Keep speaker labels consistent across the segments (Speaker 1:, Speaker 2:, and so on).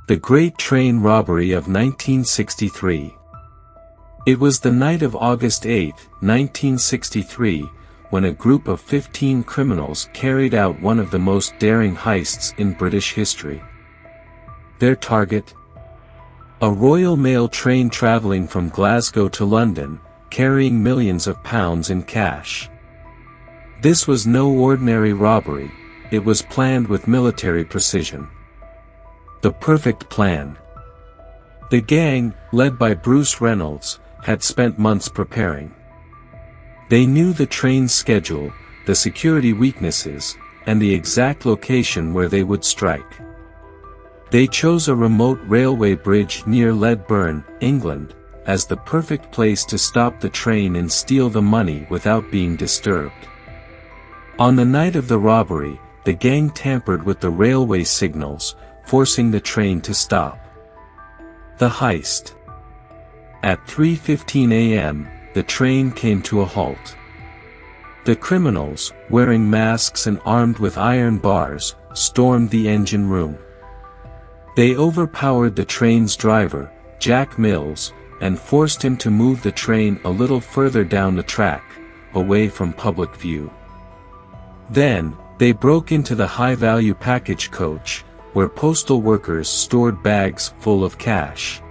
Speaker 1: The Great Train Robbery of 1963. It was the night of August 8, 1963, when a group of 15 criminals carried out one of the most daring heists in British history. Their target? A Royal Mail train travelling from Glasgow to London, carrying millions of pounds in cash. This was no ordinary robbery, it was planned with military precision. The perfect plan. The gang, led by Bruce Reynolds, had spent months preparing. They knew the train's schedule, the security weaknesses, and the exact location where they would strike. They chose a remote railway bridge near Ledburn, England, as the perfect place to stop the train and steal the money without being disturbed. On the night of the robbery, the gang tampered with the railway signals, forcing the train to stop. The heist. At 3:15 a.m., the train came to a halt. The criminals, wearing masks and armed with iron bars, stormed the engine room. They overpowered the train's driver, Jack Mills, and forced him to move the train a little further down the track, away from public view. Then, they broke into the high-value package coach, where postal workers stored bags full of cash.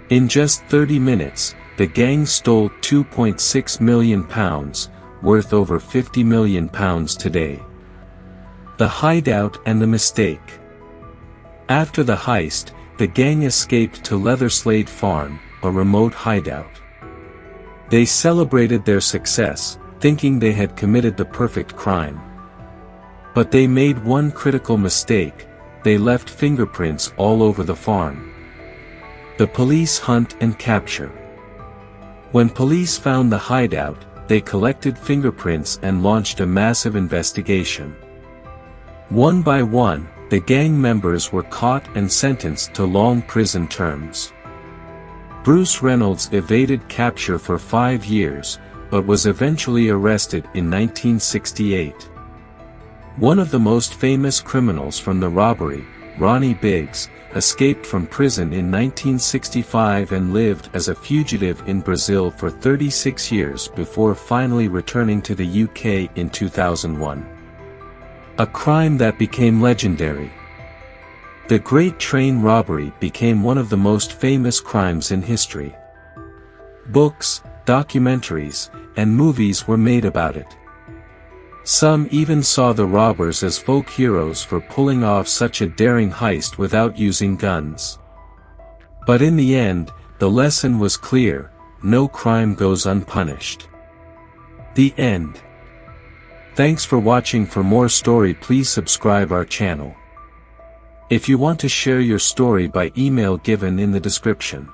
Speaker 1: In just 30 minutes, the gang stole £2.6 million, worth over £50 million today. The hideout and the mistake. After the heist, the gang escaped to Leatherslade Farm, a remote hideout. They celebrated their success, thinking they had committed the perfect crime. But they made one critical mistake: they left fingerprints all over the farm. The police hunt and capture. When police found the hideout, they collected fingerprints and launched a massive investigation. One by one, the gang members were caught and sentenced to long prison terms. Bruce Reynolds evaded capture for 5 years, but was eventually arrested in 1968. One of the most famous criminals from the robbery, Ronnie Biggs, escaped from prison in 1965 and lived as a fugitive in Brazil for 36 years before finally returning to the UK in 2001. A crime that became legendary. The Great Train Robbery became one of the most famous crimes in history. Books, documentaries, and movies were made about it. Some even saw the robbers as folk heroes for pulling off such a daring heist without using guns. But in the end, the lesson was clear: no crime goes unpunished. The end. Thanks for watching. For more story, please subscribe our channel. If you want to share your story by email given in the description.